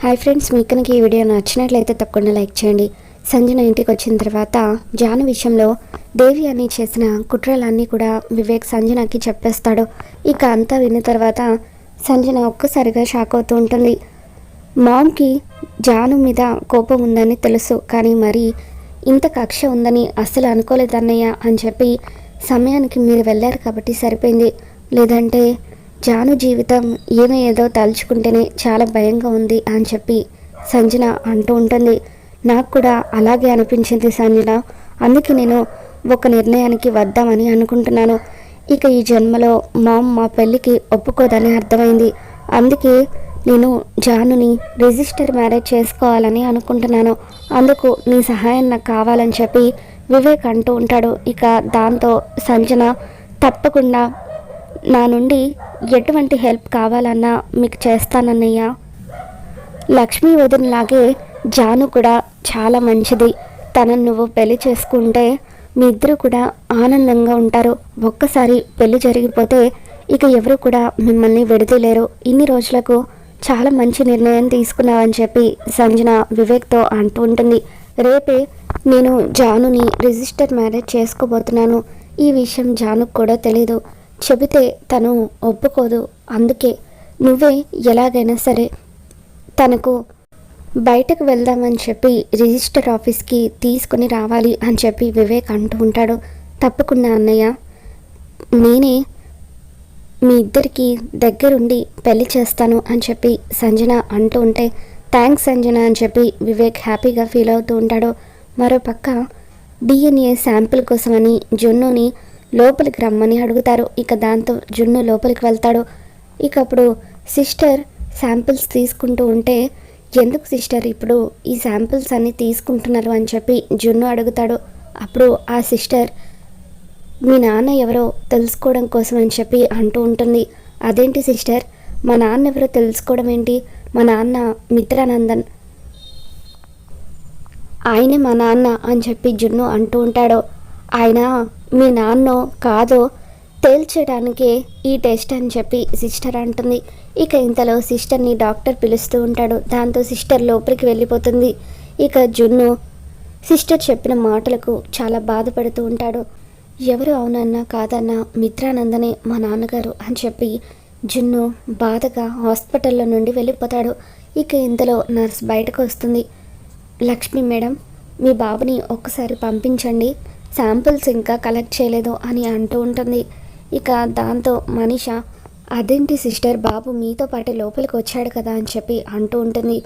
Hi friends, మీకు కనుక ఈ వీడియో నచ్చినట్లయితే తప్పకుండా లైక్ చేయండి. సంజన ఇంటికి వచ్చిన తర్వాత జాను విషయంలో దేవి అని చేసిన కుట్రలన్నీ కూడా వివేక్ సంజనకి చెప్పేస్తాడు. ఇక అంతా విన్న తర్వాత సంజన ఒక్కసారిగా షాక్ అవుతూ ఉంటుంది. మామ్కి జాను మీద కోపం ఉందని తెలుసు, కానీ మరి ఇంత కక్ష ఉందని అస్సలు అనుకోలేదన్నయ్య అని చెప్పి సమయానికి మీరు వెళ్ళారు కాబట్టి సరిపోయింది. లేదంటే జాను జీవితం ఏదో తలుచుకుంటేనే చాలా భయంగా ఉంది అని చెప్పి సంజన అంటూ ఉంటుంది. నాకు కూడా అలాగే అనిపించింది సంజన, అందుకే నేను ఒక నిర్ణయానికి వద్దామని అనుకుంటున్నాను. ఇక ఈ జన్మలో మా పెళ్ళికి ఒప్పుకోదని అర్థమైంది. అందుకే నేను జానుని రిజిస్టర్ మ్యారేజ్ చేసుకోవాలని అనుకుంటున్నాను. అందుకు నీ సహాయం నాకు కావాలని చెప్పి వివేక్ అంటూ ఉంటాడు. ఇక దాంతో సంజన తప్పకుండా నా నుండి ఎటువంటి హెల్ప్ కావాలన్నా మీకు చేస్తానన్నయ్య. లక్ష్మీ వదినలాగే జాను కూడా చాలా మంచిది. తనను నువ్వు పెళ్లి చేసుకుంటే మీ ఇద్దరు కూడా ఆనందంగా ఉంటారు. ఒక్కసారి పెళ్లి జరిగిపోతే ఇక ఎవరు కూడా మిమ్మల్ని విడదలేరు. ఇన్ని రోజులకు చాలా మంచి నిర్ణయం తీసుకున్నావని చెప్పి సంజన వివేక్తో అంటూ ఉంటుంది. రేపే నేను జానుని రిజిస్టర్ మ్యారేజ్ చేసుకోబోతున్నాను. ఈ విషయం జానుకు కూడా తెలీదు. చెబితే తను ఒప్పుకోదు. అందుకే నువ్వే ఎలాగైనా సరే తనకు బయటకు వెళ్దామని చెప్పి రిజిస్టర్ ఆఫీస్కి తీసుకుని రావాలి అని చెప్పి వివేక్ అంటూ ఉంటాడు. తప్పకుండా అన్నయ్య, నేనే మీ ఇద్దరికి దగ్గరుండి పెళ్లి చేస్తాను అని చెప్పి సంజన అంటూ ఉంటే థ్యాంక్స్ సంజన అని చెప్పి వివేక్ హ్యాపీగా ఫీల్ అవుతూ ఉంటాడు. మరోపక్క DNA శాంపిల్ కోసమని జున్నుని లోపలికి రమ్మని అడుగుతారు. ఇక దాంతో జున్ను లోపలికి వెళ్తాడు. ఇక అప్పుడు సిస్టర్ శాంపిల్స్ తీసుకుంటూ ఉంటే ఎందుకు సిస్టర్ ఇప్పుడు ఈ శాంపిల్స్ అన్నీ తీసుకుంటున్నారు అని చెప్పి జున్ను అడుగుతాడు. అప్పుడు ఆ సిస్టర్ మీ నాన్న ఎవరో తెలుసుకోవడం కోసం అని చెప్పి అంటూ ఉంటుంది. అదేంటి సిస్టర్, మా నాన్న ఎవరో తెలుసుకోవడం ఏంటి? మా నాన్న మిత్రానందన్, ఆయనే మా నాన్న అని చెప్పి జున్ను అంటూ ఉంటాడు. ఆయన మీ నాన్నో కాదో తేల్చడానికే ఈ టెస్ట్ అని చెప్పి సిస్టర్ అంటుంది. ఇక ఇంతలో సిస్టర్ని డాక్టర్ పిలుస్తూ ఉంటాడు. దాంతో సిస్టర్ లోపలికి వెళ్ళిపోతుంది. ఇక జున్ను సిస్టర్ చెప్పిన మాటలకు చాలా బాధపడుతూ ఉంటాడు. ఎవరు అవునన్నా కాదన్నా మిత్రానందనే మా నాన్నగారు అని చెప్పి జున్ను బాధగా హాస్పిటల్లో నుండి వెళ్ళిపోతాడు. ఇక ఇంతలో నర్స్ బయటకు వస్తుంది. లక్ష్మి మేడం, మీ బాబుని ఒక్కసారి పంపించండి, శాంపిల్స్ ఇంకా కలెక్ట్ చేయలేదు అని అంటూ ఉంటుంది. ఇక దాంతో మనీష అదేంటి సిస్టర్, బాబు మీతో పాటు లోపలికి వచ్చాడు కదా అని చెప్పి అంటూ ఉంటుంది.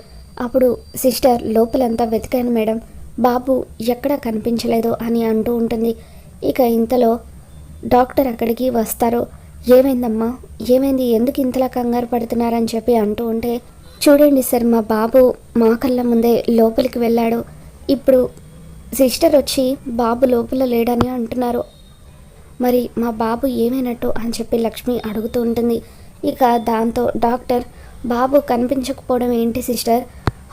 అప్పుడు సిస్టర్ లోపలంతా వెతికాను మేడం, బాబు ఎక్కడా కనిపించలేదు అని అంటూ ఉంటుంది. ఇక ఇంతలో డాక్టర్ అక్కడికి వస్తారు. ఏమైందమ్మా, ఏమైంది, ఎందుకు ఇంతలా కంగారు పడుతున్నారని చెప్పి అంటూ ఉంటే చూడండి సార్, మా బాబు మా కళ్ళ ముందే లోపలికి వెళ్ళాడు. ఇప్పుడు సిస్టర్ వచ్చి బాబు లోపల లేడని అంటున్నారు. మరి మా బాబు ఏమైనట్టు అని చెప్పి లక్ష్మి అడుగుతూ ఉంటుంది. ఇక దాంతో డాక్టర్ బాబు కనిపించకపోవడం ఏంటి సిస్టర్,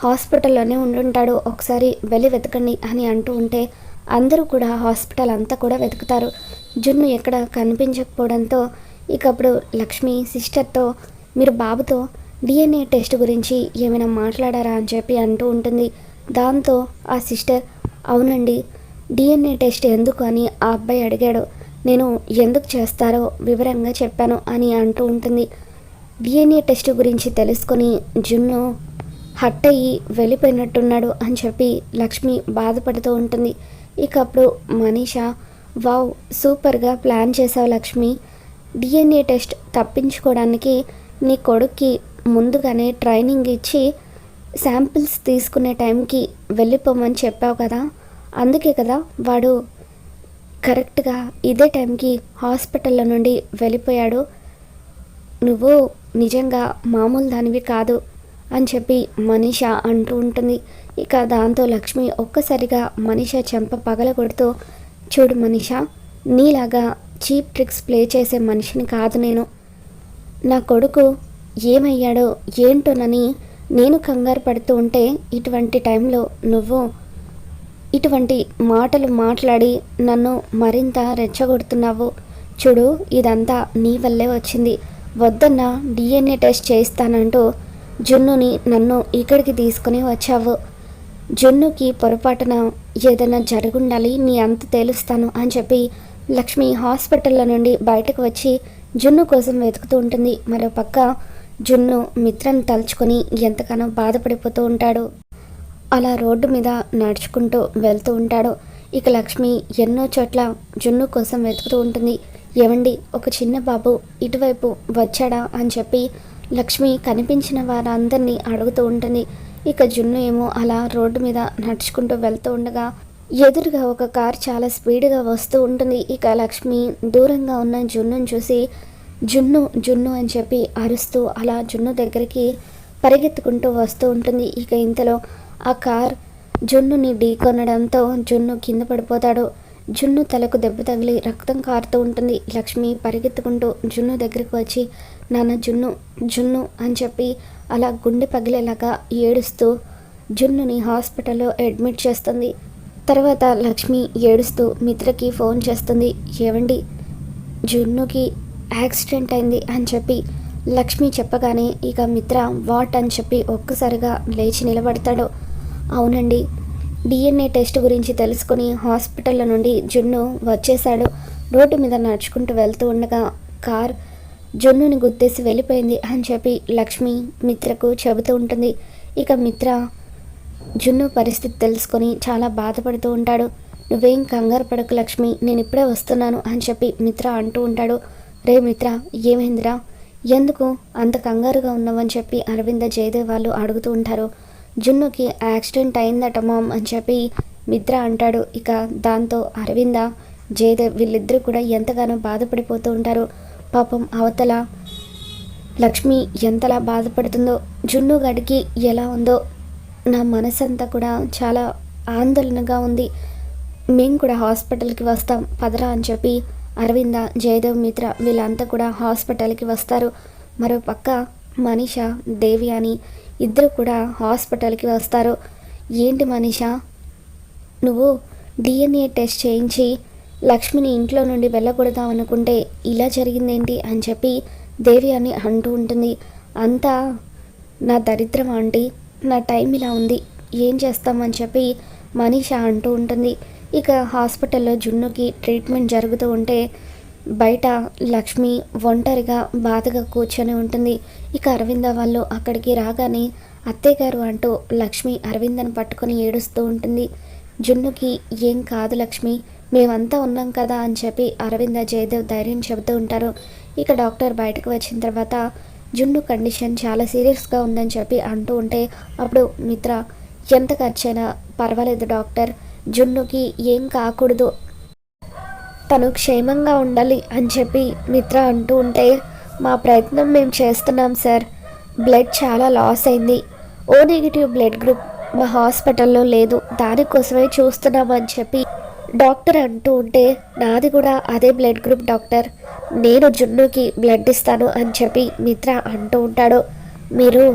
హాస్పిటల్లోనే ఉండుంటాడు, ఒకసారి వెళ్ళి వెతకండి అని అంటూ ఉంటే అందరూ కూడా హాస్పిటల్ అంతా కూడా వెతుకుతారు. జున్ను ఎక్కడ కనిపించకపోవడంతో ఇక అప్పుడు లక్ష్మి సిస్టర్తో మీరు బాబుతో DNA టెస్ట్ గురించి ఏమైనా మాట్లాడారా అని చెప్పి అంటూ ఉంటుంది. దాంతో ఆ సిస్టర్ అవునండి, DNA టెస్ట్ ఎందుకు అని ఆ అబ్బాయి అడిగాడు, నేను ఎందుకు చేస్తారో వివరంగా చెప్పాను అని అంటూ ఉంటుంది. DNA టెస్ట్ గురించి తెలుసుకొని జున్ను హట్ అయ్యి వెళ్ళిపోయినట్టున్నాడు అని చెప్పి లక్ష్మి బాధపడుతూ ఉంటుంది. ఇక అప్పుడు మనీష వావ్, సూపర్గా ప్లాన్ చేసావు లక్ష్మి, DNA టెస్ట్ తప్పించుకోవడానికి నీ కొడుక్కి ముందుగానే ట్రైనింగ్ ఇచ్చి శాంపిల్స్ తీసుకునే టైంకి వెళ్ళిపోమని చెప్పావు కదా, అందుకే కదా వాడు కరెక్ట్గా ఇదే టైంకి హాస్పిటల్లో నుండి వెళ్ళిపోయాడు. నువ్వు నిజంగా మామూలు దానివి కాదు అని చెప్పి మనీష అంటూ ఉంటుంది. ఇక దాంతో లక్ష్మి ఒక్కసారిగా మనీష చెంప పగలగొడుతూ చూడు మనీష, నీలాగా చీప్ ట్రిక్స్ ప్లే చేసే మనిషిని కాదు నేను. నా కొడుకు ఏమయ్యాడో ఏంటోనని నేను కంగారు పడుతూ ఉంటే ఇటువంటి టైంలో నువ్వు ఇటువంటి మాటలు మాట్లాడి నన్ను మరింత రెచ్చగొడుతున్నావు. చూడు, ఇదంతా నీ వల్లే వచ్చింది. వద్దన్న DNA టెస్ట్ చేయిస్తానంటూ జున్నుని నన్ను ఇక్కడికి తీసుకుని వచ్చావు. జున్నుకి పొరపాటున ఏదైనా జరుగుండాలి, నీ అంత తేలుస్తాను అని చెప్పి లక్ష్మి హాస్పిటల్లో నుండి బయటకు వచ్చి జున్ను కోసం వెతుకుతూ ఉంటుంది. మరో పక్క జున్ను మిత్రను తలుచుకొని ఎంతగానో బాధపడిపోతూ ఉంటాడు. అలా రోడ్డు మీద నడుచుకుంటూ వెళ్తూ ఉంటాడు. ఇక లక్ష్మి ఎన్నో చోట్ల జున్ను కోసం వెతుకుతూ ఉంటుంది. ఏవండి, ఒక చిన్న బాబు ఇటువైపు వచ్చాడా అని చెప్పి లక్ష్మి కనిపించిన వారందరినీ అడుగుతూ ఉంటుంది. ఇక జున్ను ఏమో అలా రోడ్డు మీద నడుచుకుంటూ వెళ్తూ ఉండగా ఎదురుగా ఒక కార్ చాలా స్పీడ్గా వస్తూ ఉంటుంది. ఇక లక్ష్మి దూరంగా ఉన్న జున్నుని చూసి జున్ను జున్ను అని చెప్పి అరుస్తూ అలా జున్ను దగ్గరికి పరిగెత్తుకుంటూ వస్తూ ఉంటుంది. ఇక ఇంతలో ఆ కార్ జున్నుని ఢీకొనడంతో జున్ను కింద పడిపోతాడు. జున్ను తలకు దెబ్బ తగిలి రక్తం కారుతూ ఉంటుంది. లక్ష్మి పరిగెత్తుకుంటూ జున్ను దగ్గరికి వచ్చి నాన్న జున్ను జున్ను అని చెప్పి అలా గుండె పగిలేలాగా ఏడుస్తూ జున్నుని హాస్పిటల్లో అడ్మిట్ చేస్తుంది. తర్వాత లక్ష్మి ఏడుస్తూ మిత్రకి ఫోన్ చేస్తుంది. ఏవండి, జున్నుకి యాక్సిడెంట్ అయింది అని చెప్పి లక్ష్మి చెప్పగానే ఇక మిత్ర వాట్ అని చెప్పి ఒక్కసారిగా లేచి నిలబడతాడు. అవునండి, డిఎన్ఏ టెస్ట్ గురించి తెలుసుకుని హాస్పిటల్లో నుండి జున్ను వచ్చేశాడు. రోడ్డు మీద నడుచుకుంటూ వెళ్తూ ఉండగా కార్ జున్నుని గుద్దేసి వెళ్ళిపోయింది అని చెప్పి లక్ష్మి మిత్రకు చెబుతూ ఉంటుంది. ఇక మిత్ర జున్ను పరిస్థితి తెలుసుకొని చాలా బాధపడుతూ ఉంటాడు. నువ్వేం కంగారు పడకు లక్ష్మి, నేను ఇప్పుడే వస్తున్నాను అని చెప్పి మిత్ర అంటూ ఉంటాడు. రే మిత్ర, ఏమైందిరా, ఎందుకు అంత కంగారుగా ఉన్నావని చెప్పి అరవింద జయదేవ్ వాళ్ళు అడుగుతూ ఉంటారు. జున్నుకి యాక్సిడెంట్ అయిందట మామ్ అని చెప్పి మిత్ర అంటాడు. ఇక దాంతో అరవింద జయదేవ్ వీళ్ళిద్దరూ కూడా ఎంతగానో బాధపడిపోతూ ఉంటారు. పాపం అవతల లక్ష్మి ఎంతలా బాధపడుతుందో, జున్ను గడికి ఎలా ఉందో నా మనసంతా కూడా చాలా ఆందోళనగా ఉంది. మేము కూడా హాస్పిటల్కి వస్తాం పదరా అని చెప్పి అరవింద జయదేవ్ మిత్ర వీళ్ళంతా కూడా హాస్పిటల్కి వస్తారు. మరో పక్క మనీష దేవి అని ఇద్దరు కూడా హాస్పిటల్కి వస్తారు. ఏంటి మనీష, నువ్వు డిఎన్ఏ టెస్ట్ చేయించి లక్ష్మిని ఇంట్లో నుండి వెళ్ళకూడదాం అనుకుంటే ఇలా జరిగిందేంటి అని చెప్పి దేవి అని అంటూ ఉంటుంది. అంతా నా దరిద్రం ఆంటీ, నా టైం ఇలా ఉంది, ఏం చేస్తామని చెప్పి మనీష అంటూ ఉంటుంది. ఇక హాస్పిటల్లో జున్నుకి ట్రీట్మెంట్ జరుగుతూ ఉంటే బయట లక్ష్మి ఒంటరిగా బాధగా కూర్చొని ఉంటుంది. ఇక అరవింద వాళ్ళు అక్కడికి రాగానే అత్తయ్య గారు అంటూ లక్ష్మి అరవిందను పట్టుకొని ఏడుస్తూ ఉంటుంది. జున్నుకి ఏం కాదు లక్ష్మి, మేమంతా ఉన్నాం కదా అని చెప్పి అరవింద జయదేవ్ ధైర్యం చెబుతూ ఉంటారు. ఇక డాక్టర్ బయటకు వచ్చిన తర్వాత జున్ను కండిషన్ చాలా సీరియస్గా ఉందని చెప్పి అంటూ ఉంటే అప్పుడు మిత్ర ఎంత ఖర్చైనా పర్వాలేదు డాక్టర్, జున్నుకి ఏం కాకూడదు, తను క్షేమంగా ఉండాలి అని చెప్పి మిత్ర అంటూ ఉంటే మా ప్రయత్నం మేము చేస్తున్నాం సార్, బ్లడ్ చాలా లాస్ అయింది, ఓ నెగిటివ్ బ్లడ్ గ్రూప్ మా హాస్పిటల్లో లేదు, దానికోసమే చూస్తున్నామని చెప్పి డాక్టర్ అంటూ ఉంటే నాది కూడా అదే బ్లడ్ గ్రూప్ డాక్టర్, నేను జున్నుకి బ్లడ్ ఇస్తాను అని చెప్పి మిత్ర అంటూ ఉంటాడు. మీరు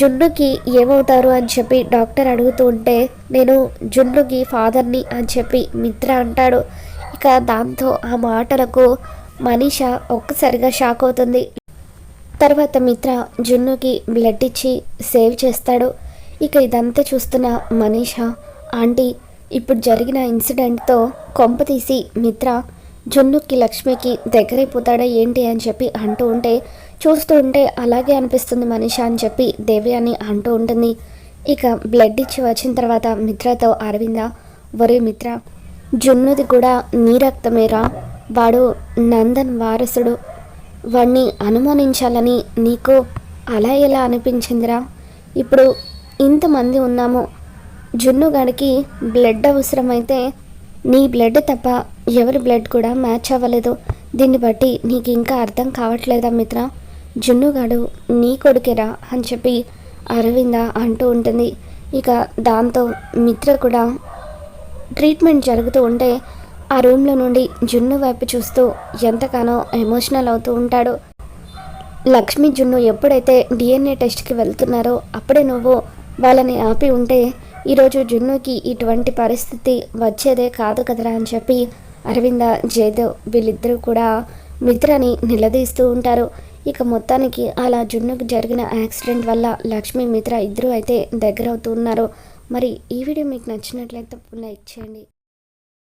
జున్నుకి ఏమవుతారు అని చెప్పి డాక్టర్ అడుగుతూ ఉంటే నేను జున్నుకి ఫాదర్ని అని చెప్పి మిత్ర అంటాడు. ఇక దాంతో ఆ మాటలకు మనీష ఒక్కసారిగా షాక్ అవుతుంది. తర్వాత మిత్ర జున్నుకి బ్లడ్ ఇచ్చి సేవ్ చేస్తాడు. ఇక ఇదంతా చూస్తున్న మనీష ఆంటీ ఇప్పుడు జరిగిన ఇన్సిడెంట్తో కొంప తీసి మిత్ర జున్నుకి లక్ష్మికి దగ్గరైపోతాడా ఏంటి అని చెప్పి అంటూ ఉంటే చూస్తూ ఉంటే అలాగే అనిపిస్తుంది మనీష అని చెప్పి దేవి అని అంటూ ఉంటుంది. ఇక బ్లడ్ ఇచ్చి వచ్చిన తర్వాత మిత్రతో అరవింద, ఒరే మిత్ర, జున్నుది కూడా నీ రక్తమేరా, వాడు నందన్ వారసుడు, వాణ్ణి అనుమానించాలని నీకు అలా ఎలా అనిపించిందిరా, ఇప్పుడు ఇంతమంది ఉన్నాము, జున్ను గడికి బ్లడ్ అవసరమైతే నీ బ్లడ్ తప్ప ఎవరి బ్లడ్ కూడా మ్యాచ్ అవ్వలేదు, దీన్ని బట్టి నీకు ఇంకా అర్థం కావట్లేదా మిత్ర, జున్నుగాడు నీ కొడుకేరా అని చెప్పి అరవింద అంటూ ఉంటుంది. ఇక దాంతో మిత్ర కూడా ట్రీట్మెంట్ జరుగుతూ ఉంటే ఆ రూమ్లో నుండి జున్ను వైపు చూస్తూ ఎంతగానో ఎమోషనల్ అవుతూ ఉంటాడు. లక్ష్మి జున్ను ఎప్పుడైతే డిఎన్ఏ టెస్ట్కి వెళ్తున్నారో అప్పుడే నువ్వు వాళ్ళని ఆపి ఉంటే ఈరోజు జున్నుకి ఇటువంటి పరిస్థితి వచ్చేదే కాదు కదరా అని చెప్పి అరవింద జయదేవ్ వీళ్ళిద్దరూ కూడా మిత్రని నిలదీస్తూ ఉంటారు. ఇక మొత్తానికి అలా జున్నుకు జరిగిన యాక్సిడెంట్ వల్ల లక్ష్మి మిత్ర ఇద్దరు అయితే దగ్గర అవుతున్నారు. మరి ఈ వీడియో మీకు నచ్చినట్లయితే లైక్ చేయండి.